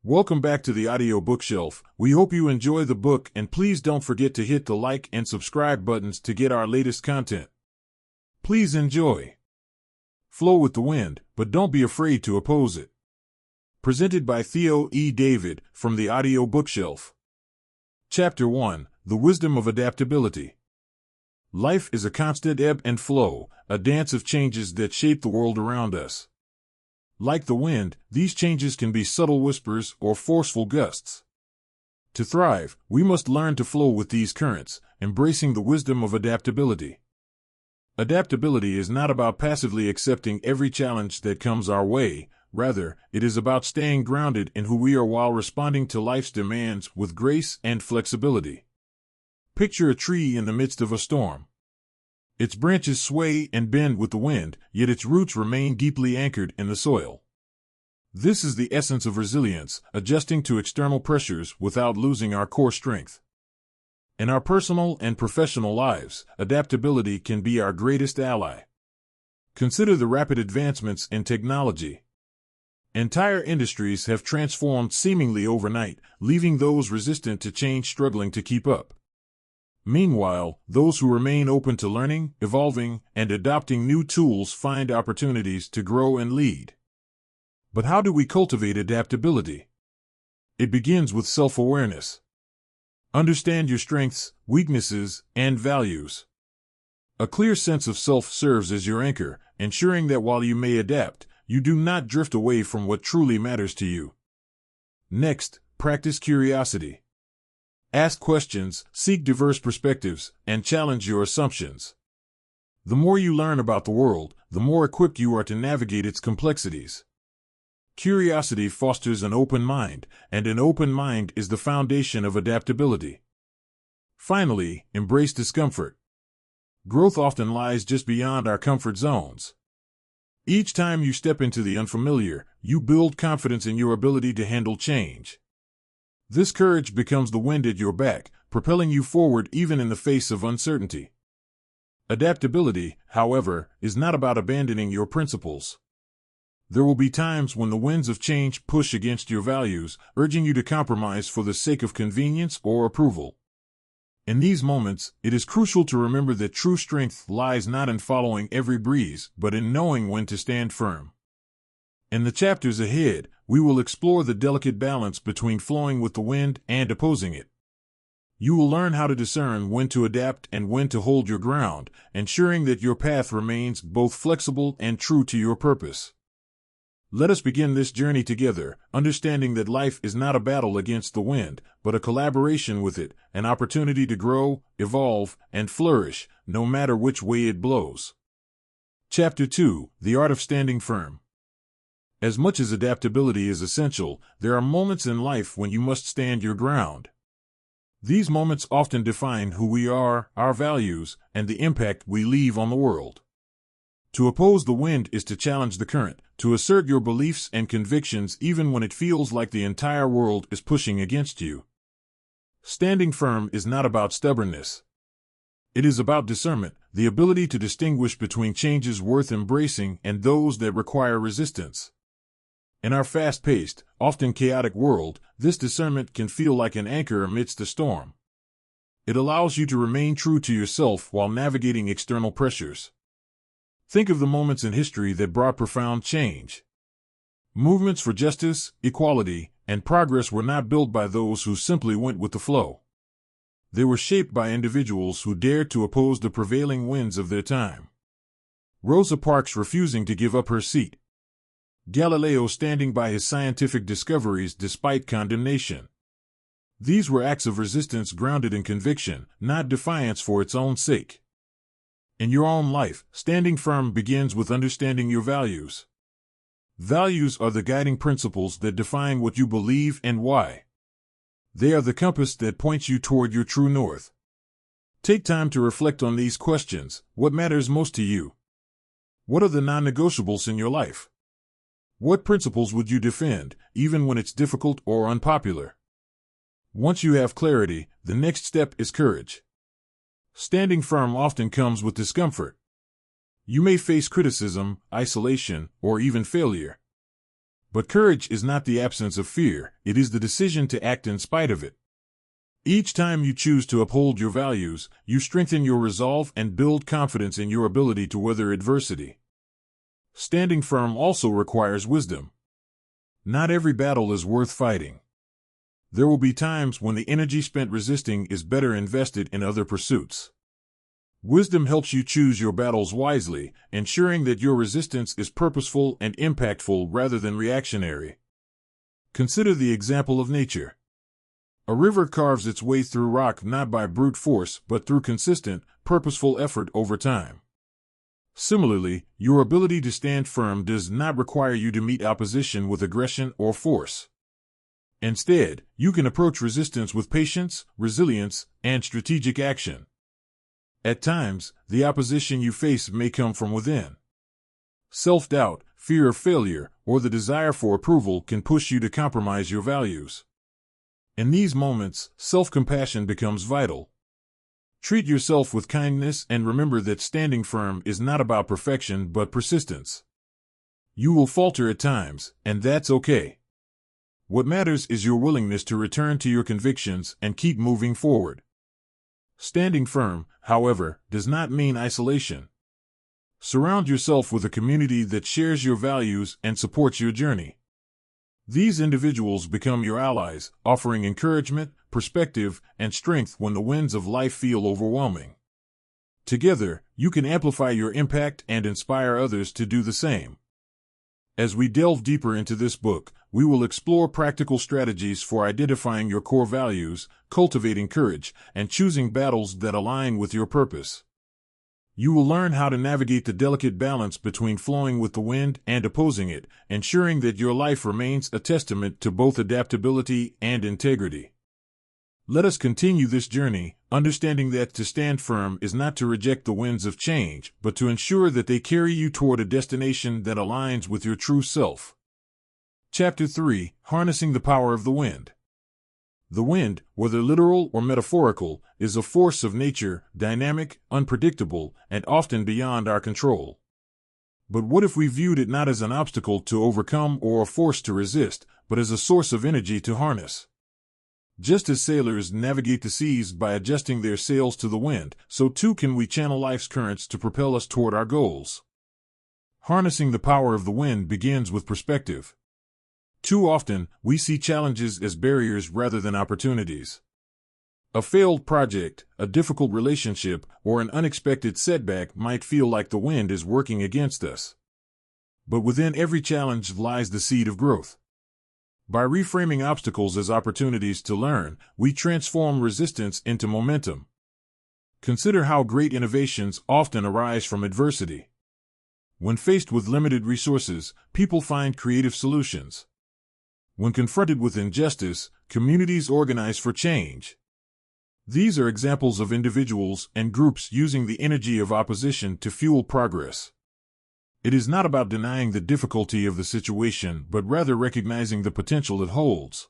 Welcome back to the audio bookshelf. We hope you enjoy the book, and please don't forget to hit the like and subscribe buttons to get our latest content. Please enjoy. Flow with the wind, but don't be afraid to oppose it. Presented by Theo E. David from the audio bookshelf. Chapter 1: The Wisdom of Adaptability. Life is a constant ebb and flow, a dance of changes that shape the world around us. Like the wind, these changes can be subtle whispers or forceful gusts. To thrive, we must learn to flow with these currents, embracing the wisdom of adaptability. Adaptability is not about passively accepting every challenge that comes our way. Rather, it is about staying grounded in who we are while responding to life's demands with grace and flexibility. Picture a tree in the midst of a storm. Its branches sway and bend with the wind, yet its roots remain deeply anchored in the soil. This is the essence of resilience, adjusting to external pressures without losing our core strength. In our personal and professional lives, adaptability can be our greatest ally. Consider the rapid advancements in technology. Entire industries have transformed seemingly overnight, leaving those resistant to change struggling to keep up. Meanwhile, those who remain open to learning, evolving, and adopting new tools find opportunities to grow and lead. But how do we cultivate adaptability? It begins with self-awareness. Understand your strengths, weaknesses, and values. A clear sense of self serves as your anchor, ensuring that while you may adapt, you do not drift away from what truly matters to you. Next, practice curiosity. Ask questions, seek diverse perspectives, and challenge your assumptions. The more you learn about the world, the more equipped you are to navigate its complexities. Curiosity fosters an open mind, and an open mind is the foundation of adaptability. Finally, embrace discomfort. Growth often lies just beyond our comfort zones. Each time you step into the unfamiliar, you build confidence in your ability to handle change. This courage becomes the wind at your back, propelling you forward even in the face of uncertainty. Adaptability, however, is not about abandoning your principles. There will be times when the winds of change push against your values, urging you to compromise for the sake of convenience or approval. In these moments, it is crucial to remember that true strength lies not in following every breeze, but in knowing when to stand firm. In the chapters ahead, we will explore the delicate balance between flowing with the wind and opposing it. You will learn how to discern when to adapt and when to hold your ground, ensuring that your path remains both flexible and true to your purpose. Let us begin this journey together, understanding that life is not a battle against the wind, but a collaboration with it, an opportunity to grow, evolve, and flourish, no matter which way it blows. Chapter 2: The Art of Standing Firm. As much as adaptability is essential, there are moments in life when you must stand your ground. These moments often define who we are, our values, and the impact we leave on the world. To oppose the wind is to challenge the current, to assert your beliefs and convictions even when it feels like the entire world is pushing against you. Standing firm is not about stubbornness. It is about discernment, the ability to distinguish between changes worth embracing and those that require resistance. In our fast-paced, often chaotic world, this discernment can feel like an anchor amidst the storm. It allows you to remain true to yourself while navigating external pressures. Think of the moments in history that brought profound change. Movements for justice, equality, and progress were not built by those who simply went with the flow. They were shaped by individuals who dared to oppose the prevailing winds of their time. Rosa Parks refusing to give up her seat. Galileo standing by his scientific discoveries despite condemnation. These were acts of resistance grounded in conviction, not defiance for its own sake. In your own life, standing firm begins with understanding your values. Values are the guiding principles that define what you believe and why. They are the compass that points you toward your true north. Take time to reflect on these questions. What matters most to you? What are the non-negotiables in your life? What principles would you defend, even when it's difficult or unpopular? Once you have clarity, the next step is courage. Standing firm often comes with discomfort. You may face criticism, isolation, or even failure. But courage is not the absence of fear, it is the decision to act in spite of it. Each time you choose to uphold your values, you strengthen your resolve and build confidence in your ability to weather adversity. Standing firm also requires wisdom. Not every battle is worth fighting. There will be times when the energy spent resisting is better invested in other pursuits. Wisdom helps you choose your battles wisely, ensuring that your resistance is purposeful and impactful rather than reactionary. Consider the example of nature. A river carves its way through rock not by brute force but through consistent, purposeful effort over time. Similarly, your ability to stand firm does not require you to meet opposition with aggression or force. Instead, you can approach resistance with patience, resilience, and strategic action. At times, the opposition you face may come from within. Self-doubt, fear of failure, or the desire for approval can push you to compromise your values. In these moments, self-compassion becomes vital. Treat yourself with kindness and remember that standing firm is not about perfection but persistence. You will falter at times, and that's okay. What matters is your willingness to return to your convictions and keep moving forward. Standing firm, however, does not mean isolation. Surround yourself with a community that shares your values and supports your journey. These individuals become your allies, offering encouragement, perspective, and strength when the winds of life feel overwhelming. Together, you can amplify your impact and inspire others to do the same. As we delve deeper into this book, we will explore practical strategies for identifying your core values, cultivating courage, and choosing battles that align with your purpose. You will learn how to navigate the delicate balance between flowing with the wind and opposing it, ensuring that your life remains a testament to both adaptability and integrity. Let us continue this journey, understanding that to stand firm is not to reject the winds of change, but to ensure that they carry you toward a destination that aligns with your true self. Chapter 3: Harnessing the Power of the Wind. The wind, whether literal or metaphorical, is a force of nature, dynamic, unpredictable, and often beyond our control. But what if we viewed it not as an obstacle to overcome or a force to resist, but as a source of energy to harness? Just as sailors navigate the seas by adjusting their sails to the wind, so too can we channel life's currents to propel us toward our goals. Harnessing the power of the wind begins with perspective. Too often, we see challenges as barriers rather than opportunities. A failed project, a difficult relationship, or an unexpected setback might feel like the wind is working against us. But within every challenge lies the seed of growth. By reframing obstacles as opportunities to learn, we transform resistance into momentum. Consider how great innovations often arise from adversity. When faced with limited resources, people find creative solutions. When confronted with injustice, communities organize for change. These are examples of individuals and groups using the energy of opposition to fuel progress. It is not about denying the difficulty of the situation, but rather recognizing the potential it holds.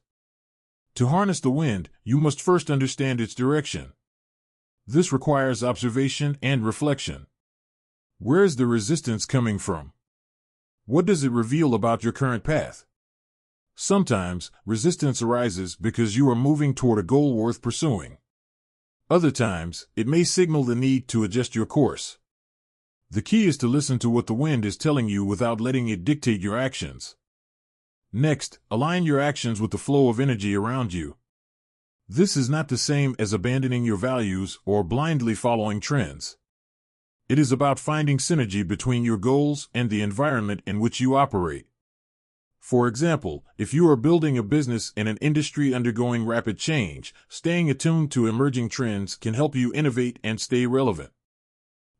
To harness the wind, you must first understand its direction. This requires observation and reflection. Where is the resistance coming from? What does it reveal about your current path? Sometimes, resistance arises because you are moving toward a goal worth pursuing. Other times, it may signal the need to adjust your course. The key is to listen to what the wind is telling you without letting it dictate your actions. Next, align your actions with the flow of energy around you. This is not the same as abandoning your values or blindly following trends. It is about finding synergy between your goals and the environment in which you operate. For example, if you are building a business in an industry undergoing rapid change, staying attuned to emerging trends can help you innovate and stay relevant.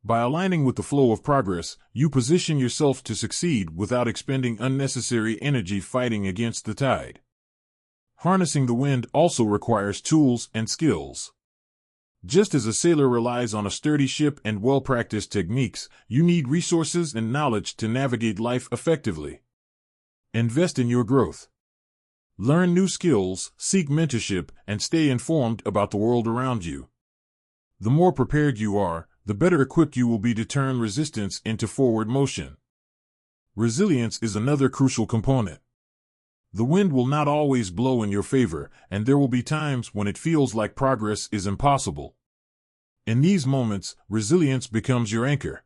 By aligning with the flow of progress, you position yourself to succeed without expending unnecessary energy fighting against the tide. Harnessing the wind also requires tools and skills. Just as a sailor relies on a sturdy ship and well-practiced techniques, you need resources and knowledge to navigate life effectively. Invest in your growth. Learn new skills, seek mentorship, and stay informed about the world around you. The more prepared you are, the better equipped you will be to turn resistance into forward motion. Resilience is another crucial component. The wind will not always blow in your favor, and there will be times when it feels like progress is impossible. In these moments, resilience becomes your anchor.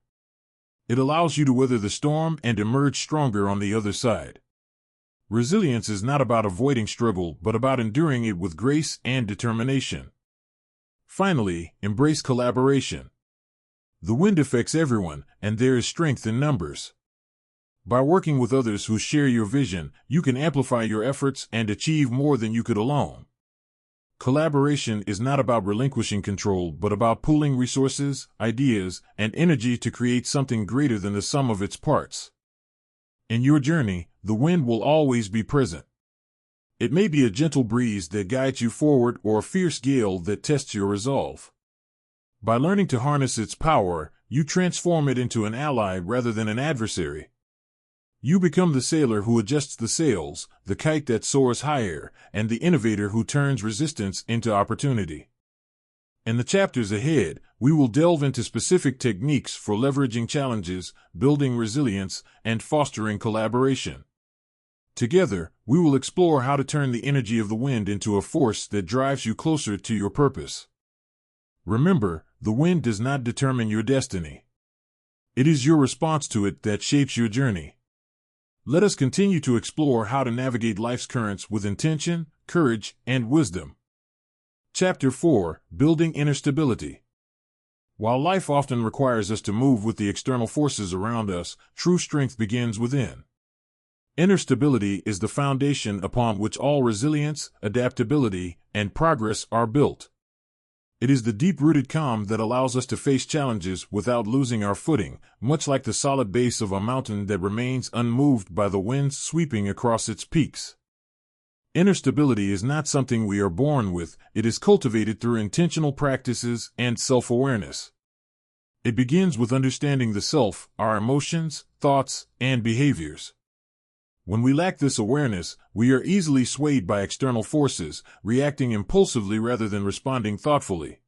It allows you to weather the storm and emerge stronger on the other side. Resilience is not about avoiding struggle, but about enduring it with grace and determination. Finally, embrace collaboration. The wind affects everyone, and there is strength in numbers. By working with others who share your vision, you can amplify your efforts and achieve more than you could alone. Collaboration is not about relinquishing control, but about pooling resources, ideas, and energy to create something greater than the sum of its parts. In your journey, the wind will always be present. It may be a gentle breeze that guides you forward or a fierce gale that tests your resolve. By learning to harness its power, you transform it into an ally rather than an adversary. You become the sailor who adjusts the sails, the kite that soars higher, and the innovator who turns resistance into opportunity. In the chapters ahead, we will delve into specific techniques for leveraging challenges, building resilience, and fostering collaboration. Together, we will explore how to turn the energy of the wind into a force that drives you closer to your purpose. Remember, the wind does not determine your destiny. It is your response to it that shapes your journey. Let us continue to explore how to navigate life's currents with intention, courage, and wisdom. Chapter 4: Building Inner Stability. While life often requires us to move with the external forces around us, true strength begins within. Inner stability is the foundation upon which all resilience, adaptability, and progress are built. It is the deep-rooted calm that allows us to face challenges without losing our footing, much like the solid base of a mountain that remains unmoved by the winds sweeping across its peaks. Inner stability is not something we are born with, it is cultivated through intentional practices and self-awareness. It begins with understanding the self, our emotions, thoughts, and behaviors. When we lack this awareness, we are easily swayed by external forces, reacting impulsively rather than responding thoughtfully.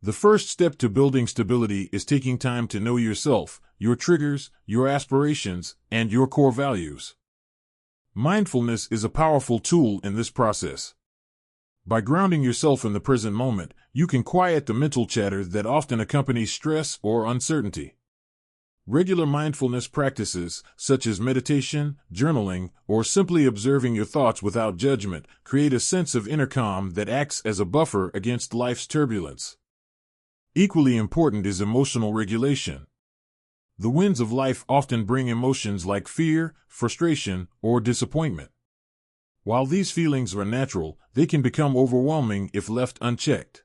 The first step to building stability is taking time to know yourself, your triggers, your aspirations, and your core values. Mindfulness is a powerful tool in this process. By grounding yourself in the present moment, you can quiet the mental chatter that often accompanies stress or uncertainty. Regular mindfulness practices, such as meditation, journaling, or simply observing your thoughts without judgment, create a sense of inner calm that acts as a buffer against life's turbulence. Equally important is emotional regulation. The winds of life often bring emotions like fear, frustration, or disappointment. While these feelings are natural, they can become overwhelming if left unchecked.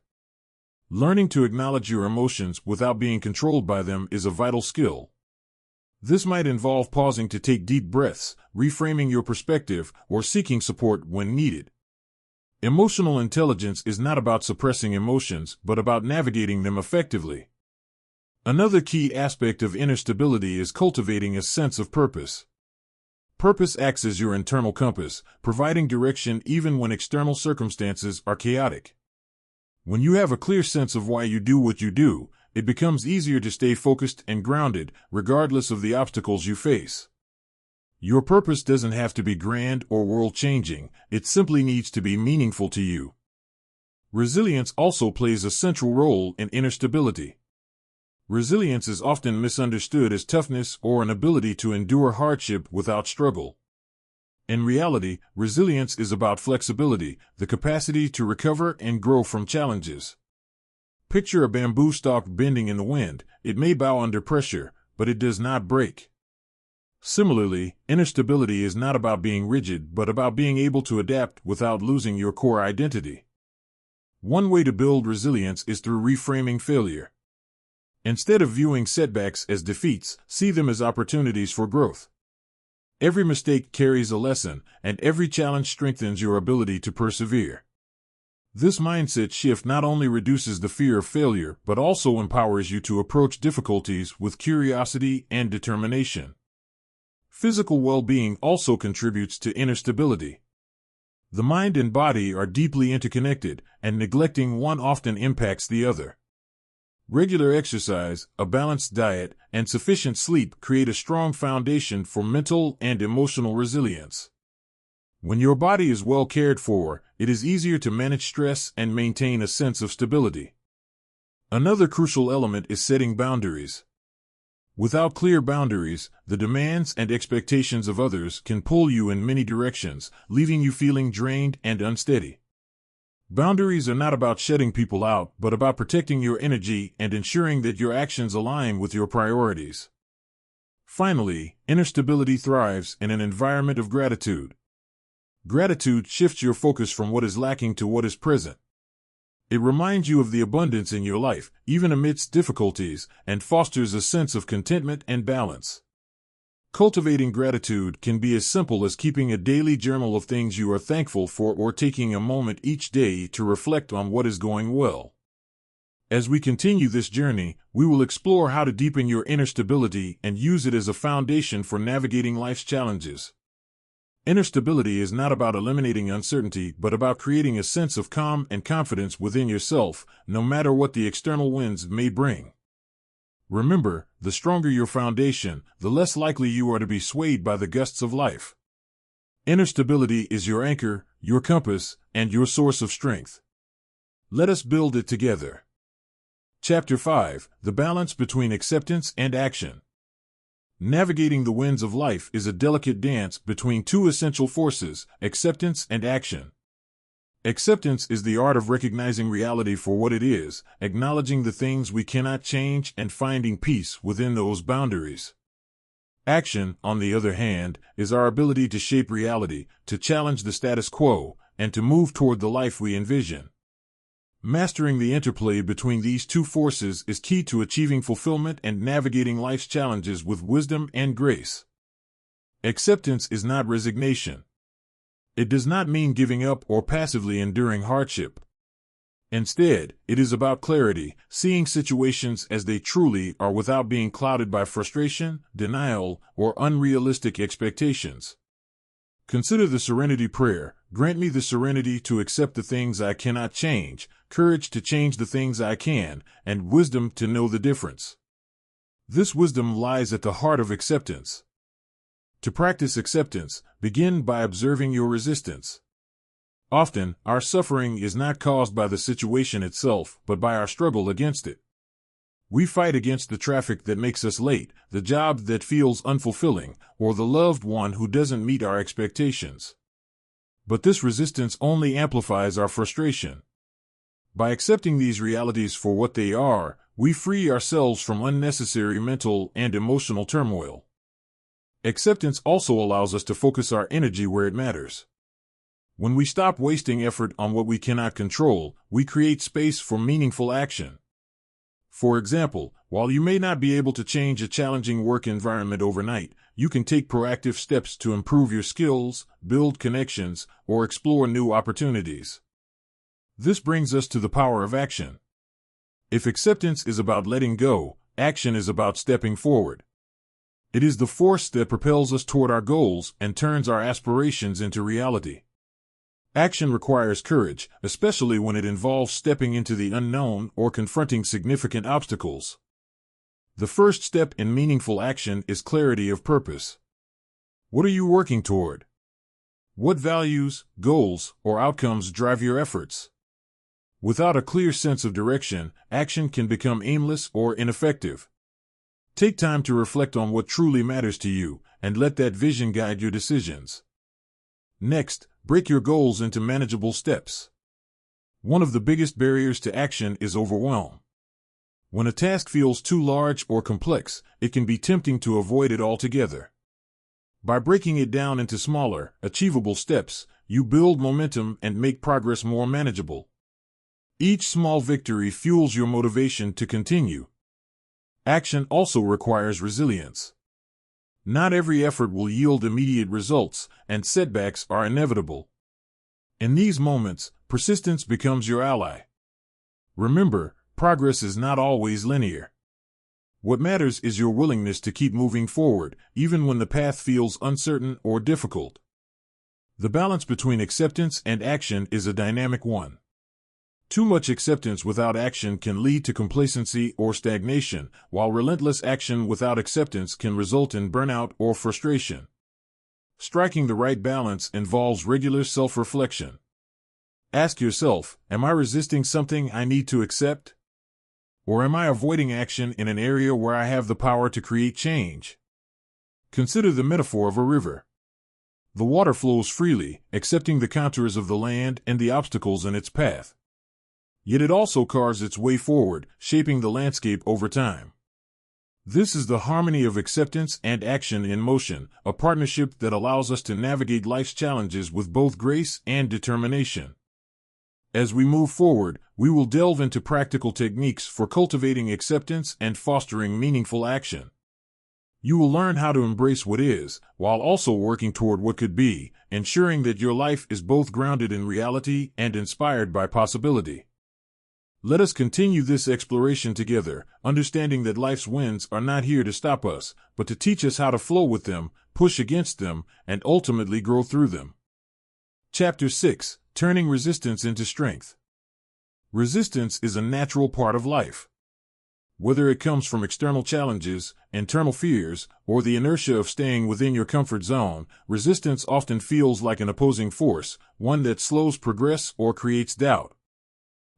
Learning to acknowledge your emotions without being controlled by them is a vital skill. This might involve pausing to take deep breaths, reframing your perspective, or seeking support when needed. Emotional intelligence is not about suppressing emotions, but about navigating them effectively. Another key aspect of inner stability is cultivating a sense of purpose. Purpose acts as your internal compass, providing direction even when external circumstances are chaotic. When you have a clear sense of why you do what you do, it becomes easier to stay focused and grounded, regardless of the obstacles you face. Your purpose doesn't have to be grand or world-changing, it simply needs to be meaningful to you. Resilience also plays a central role in inner stability. Resilience is often misunderstood as toughness or an ability to endure hardship without struggle. In reality, resilience is about flexibility, the capacity to recover and grow from challenges. Picture a bamboo stalk bending in the wind. It may bow under pressure, but it does not break. Similarly, inner stability is not about being rigid, but about being able to adapt without losing your core identity. One way to build resilience is through reframing failure. Instead of viewing setbacks as defeats, see them as opportunities for growth. Every mistake carries a lesson, and every challenge strengthens your ability to persevere. This mindset shift not only reduces the fear of failure, but also empowers you to approach difficulties with curiosity and determination. Physical well-being also contributes to inner stability. The mind and body are deeply interconnected, and neglecting one often impacts the other. Regular exercise, a balanced diet, and sufficient sleep create a strong foundation for mental and emotional resilience. When your body is well cared for, it is easier to manage stress and maintain a sense of stability. Another crucial element is setting boundaries. Without clear boundaries, the demands and expectations of others can pull you in many directions, leaving you feeling drained and unsteady. Boundaries are not about shutting people out, but about protecting your energy and ensuring that your actions align with your priorities. Finally, inner stability thrives in an environment of gratitude. Gratitude shifts your focus from what is lacking to what is present. It reminds you of the abundance in your life, even amidst difficulties, and fosters a sense of contentment and balance. Cultivating gratitude can be as simple as keeping a daily journal of things you are thankful for or taking a moment each day to reflect on what is going well. As we continue this journey, we will explore how to deepen your inner stability and use it as a foundation for navigating life's challenges. Inner stability is not about eliminating uncertainty, but about creating a sense of calm and confidence within yourself, no matter what the external winds may bring. Remember, the stronger your foundation, the less likely you are to be swayed by the gusts of life. Inner stability is your anchor, your compass, and your source of strength. Let us build it together. Chapter 5: The Balance Between Acceptance and Action. Navigating the winds of life is a delicate dance between two essential forces, acceptance and action. Acceptance is the art of recognizing reality for what it is, acknowledging the things we cannot change and finding peace within those boundaries. Action, on the other hand, is our ability to shape reality, to challenge the status quo, and to move toward the life we envision. Mastering the interplay between these two forces is key to achieving fulfillment and navigating life's challenges with wisdom and grace. Acceptance is not resignation. It does not mean giving up or passively enduring hardship. Instead, it is about clarity, seeing situations as they truly are without being clouded by frustration, denial, or unrealistic expectations. Consider the serenity prayer: grant me the serenity to accept the things I cannot change, courage to change the things I can, and wisdom to know the difference. This wisdom lies at the heart of acceptance. To practice acceptance, begin by observing your resistance. Often, our suffering is not caused by the situation itself, but by our struggle against it. We fight against the traffic that makes us late, the job that feels unfulfilling, or the loved one who doesn't meet our expectations. But this resistance only amplifies our frustration. By accepting these realities for what they are, we free ourselves from unnecessary mental and emotional turmoil. Acceptance also allows us to focus our energy where it matters. When we stop wasting effort on what we cannot control, we create space for meaningful action. For example, while you may not be able to change a challenging work environment overnight, you can take proactive steps to improve your skills, build connections, or explore new opportunities. This brings us to the power of action. If acceptance is about letting go, action is about stepping forward. It is the force that propels us toward our goals and turns our aspirations into reality. Action requires courage, especially when it involves stepping into the unknown or confronting significant obstacles. The first step in meaningful action is clarity of purpose. What are you working toward? What values, goals, or outcomes drive your efforts? Without a clear sense of direction, action can become aimless or ineffective. Take time to reflect on what truly matters to you, and let that vision guide your decisions. Next, break your goals into manageable steps. One of the biggest barriers to action is overwhelm. When a task feels too large or complex, it can be tempting to avoid it altogether. By breaking it down into smaller, achievable steps, you build momentum and make progress more manageable. Each small victory fuels your motivation to continue. Action also requires resilience. Not every effort will yield immediate results, and setbacks are inevitable. In these moments, persistence becomes your ally. Remember, progress is not always linear. What matters is your willingness to keep moving forward, even when the path feels uncertain or difficult. The balance between acceptance and action is a dynamic one. Too much acceptance without action can lead to complacency or stagnation, while relentless action without acceptance can result in burnout or frustration. striking the right balance involves regular self-reflection. Ask yourself, am I resisting something I need to accept? Or am I avoiding action in an area where I have the power to create change? Consider the metaphor of a river. The water flows freely, accepting the contours of the land and the obstacles in its path. Yet it also carves its way forward, shaping the landscape over time. This is the harmony of acceptance and action in motion, a partnership that allows us to navigate life's challenges with both grace and determination. As we move forward, we will delve into practical techniques for cultivating acceptance and fostering meaningful action. You will learn how to embrace what is, while also working toward what could be, ensuring that your life is both grounded in reality and inspired by possibility. Let us continue this exploration together, understanding that life's winds are not here to stop us, but to teach us how to flow with them, push against them, and ultimately grow through them. Chapter 6: Turning Resistance into Strength. Resistance is a natural part of life. Whether it comes from external challenges, internal fears, or the inertia of staying within your comfort zone, resistance often feels like an opposing force, one that slows progress or creates doubt.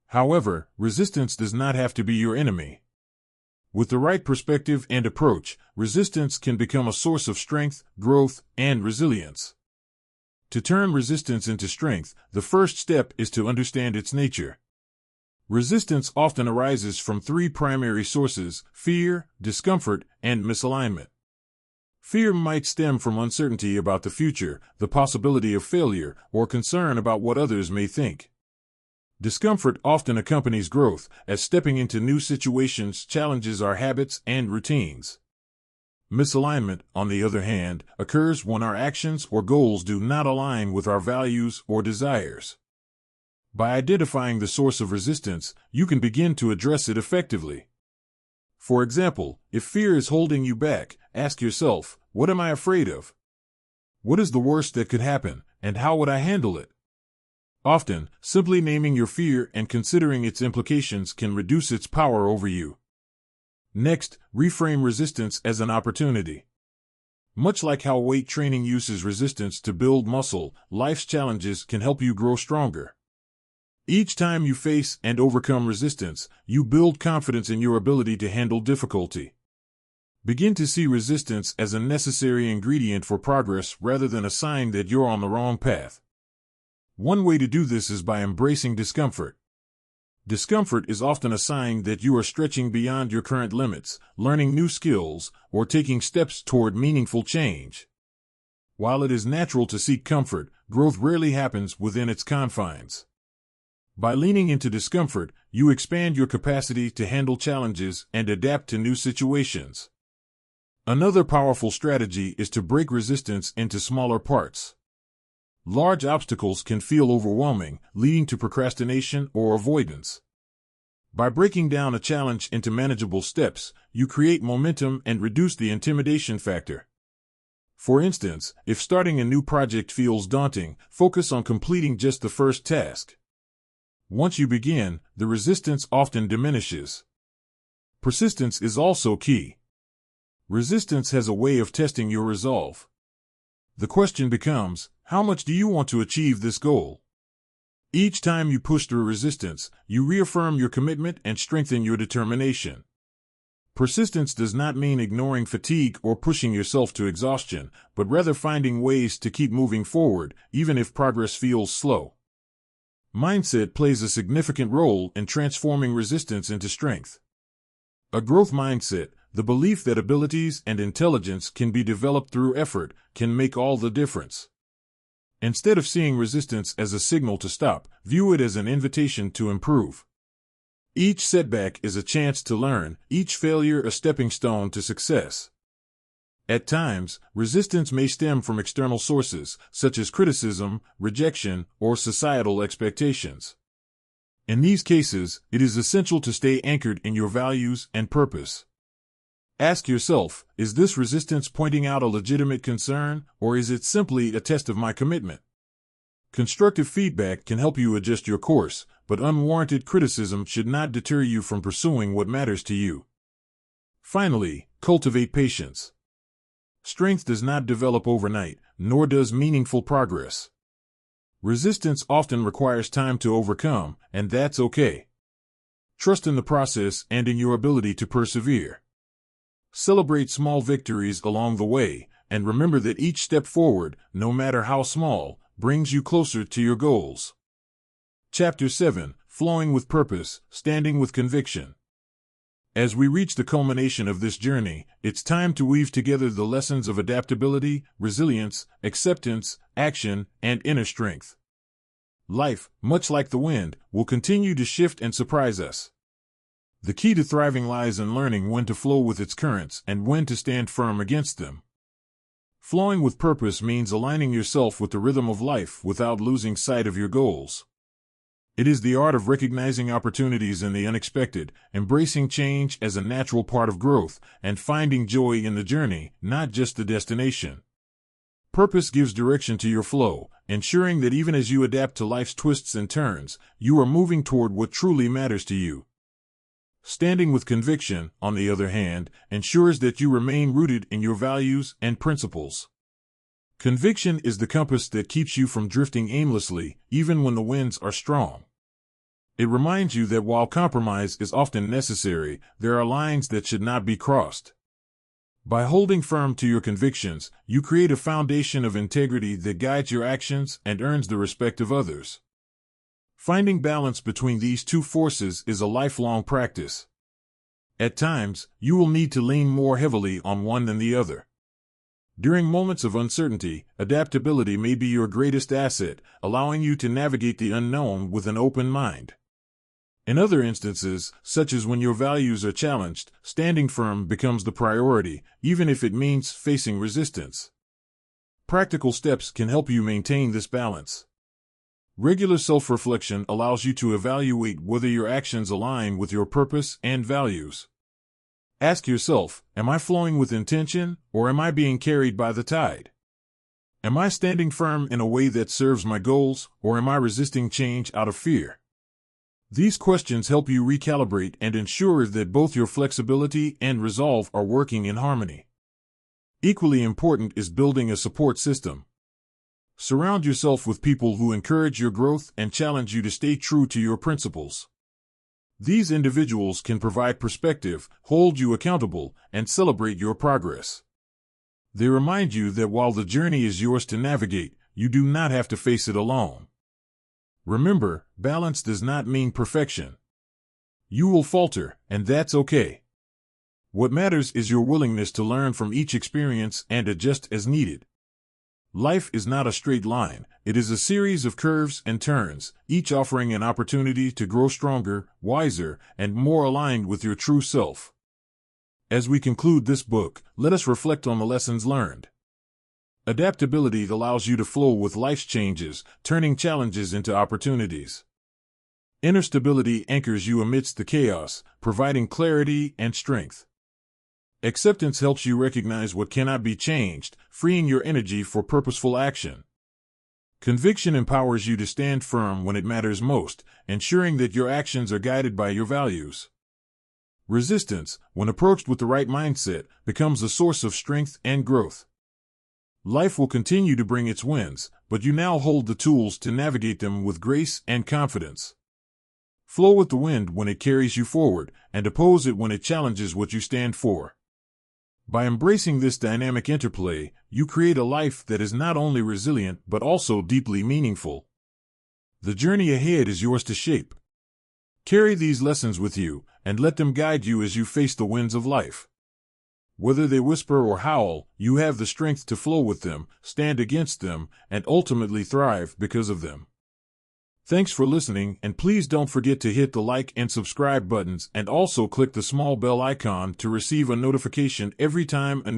However, resistance does not have to be your enemy. With the right perspective and approach, resistance can become a source of strength, growth, and resilience. To turn resistance into strength, the first step is to understand its nature. Resistance often arises from three primary sources: fear, discomfort, and misalignment. Fear might stem from uncertainty about the future, the possibility of failure, or concern about what others may think. Discomfort often accompanies growth, as stepping into new situations challenges our habits and routines. Misalignment, on the other hand, occurs when our actions or goals do not align with our values or desires. By identifying the source of resistance, you can begin to address it effectively. For example, if fear is holding you back, ask yourself, what am I afraid of? What is the worst that could happen, and how would I handle it? Often, simply naming your fear and considering its implications can reduce its power over you. Next, reframe resistance as an opportunity. Much like how weight training uses resistance to build muscle, life's challenges can help you grow stronger. Each time you face and overcome resistance, you build confidence in your ability to handle difficulty. Begin to see resistance as a necessary ingredient for progress rather than a sign that you're on the wrong path. One way to do this is by embracing discomfort. Discomfort is often a sign that you are stretching beyond your current limits, learning new skills, or taking steps toward meaningful change. While it is natural to seek comfort, growth rarely happens within its confines. By leaning into discomfort, you expand your capacity to handle challenges and adapt to new situations. Another powerful strategy is to break resistance into smaller parts. Large obstacles can feel overwhelming, leading to procrastination or avoidance. By breaking down a challenge into manageable steps, you create momentum and reduce the intimidation factor. For instance, if starting a new project feels daunting, focus on completing just the first task. Once you begin, the resistance often diminishes. Persistence is also key. Resistance has a way of testing your resolve. The question becomes, how much do you want to achieve this goal? Each time you push through resistance, you reaffirm your commitment and strengthen your determination. Persistence does not mean ignoring fatigue or pushing yourself to exhaustion, but rather finding ways to keep moving forward, even if progress feels slow. Mindset plays a significant role in transforming resistance into strength. A growth mindset, the belief that abilities and intelligence can be developed through effort, can make all the difference. Instead of seeing resistance as a signal to stop, view it as an invitation to improve. Each setback is a chance to learn, each failure a stepping stone to success. At times, resistance may stem from external sources, such as criticism, rejection, or societal expectations. In these cases, it is essential to stay anchored in your values and purpose. Ask yourself, is this resistance pointing out a legitimate concern, or is it simply a test of my commitment? Constructive feedback can help you adjust your course, but unwarranted criticism should not deter you from pursuing what matters to you. Finally, cultivate patience. Strength does not develop overnight, nor does meaningful progress. Resistance often requires time to overcome, and that's okay. Trust in the process and in your ability to persevere. Celebrate small victories along the way, and remember that each step forward, no matter how small, brings you closer to your goals. Chapter 7: Flowing with Purpose, Standing with Conviction. As we reach the culmination of this journey, it's time to weave together the lessons of adaptability, resilience, acceptance, action, and inner strength. Life, much like the wind, will continue to shift and surprise us. The key to thriving lies in learning when to flow with its currents and when to stand firm against them. Flowing with purpose means aligning yourself with the rhythm of life without losing sight of your goals. It is the art of recognizing opportunities in the unexpected, embracing change as a natural part of growth, and finding joy in the journey, not just the destination. Purpose gives direction to your flow, ensuring that even as you adapt to life's twists and turns, you are moving toward what truly matters to you. Standing with conviction, on the other hand, ensures that you remain rooted in your values and principles. Conviction is the compass that keeps you from drifting aimlessly, even when the winds are strong. It reminds you that while compromise is often necessary, there are lines that should not be crossed. By holding firm to your convictions, you create a foundation of integrity that guides your actions and earns the respect of others. Finding balance between these two forces is a lifelong practice. At times, you will need to lean more heavily on one than the other. During moments of uncertainty, adaptability may be your greatest asset, allowing you to navigate the unknown with an open mind. In other instances, such as when your values are challenged, standing firm becomes the priority, even if it means facing resistance. Practical steps can help you maintain this balance. Regular self-reflection allows you to evaluate whether your actions align with your purpose and values. Ask yourself, am I flowing with intention, or am I being carried by the tide? Am I standing firm in a way that serves my goals, or am I resisting change out of fear? These questions help you recalibrate and ensure that both your flexibility and resolve are working in harmony. Equally important is building a support system. Surround yourself with people who encourage your growth and challenge you to stay true to your principles. These individuals can provide perspective, hold you accountable, and celebrate your progress. They remind you that while the journey is yours to navigate, you do not have to face it alone. Remember, balance does not mean perfection. You will falter, and that's okay. What matters is your willingness to learn from each experience and adjust as needed. Life is not a straight line, it is a series of curves and turns, each offering an opportunity to grow stronger, wiser, and more aligned with your true self. As we conclude this book, let us reflect on the lessons learned. Adaptability allows you to flow with life's changes, turning challenges into opportunities. Inner stability anchors you amidst the chaos, providing clarity and strength. Acceptance helps you recognize what cannot be changed, freeing your energy for purposeful action. Conviction empowers you to stand firm when it matters most, ensuring that your actions are guided by your values. Resistance, when approached with the right mindset, becomes a source of strength and growth. Life will continue to bring its winds, but you now hold the tools to navigate them with grace and confidence. Flow with the wind when it carries you forward, and oppose it when it challenges what you stand for. By embracing this dynamic interplay, you create a life that is not only resilient but also deeply meaningful. The journey ahead is yours to shape. Carry these lessons with you, and let them guide you as you face the winds of life. Whether they whisper or howl, you have the strength to flow with them, stand against them, and ultimately thrive because of them. Thanks for listening, and please don't forget to hit the like and subscribe buttons and also click the small bell icon to receive a notification every time a new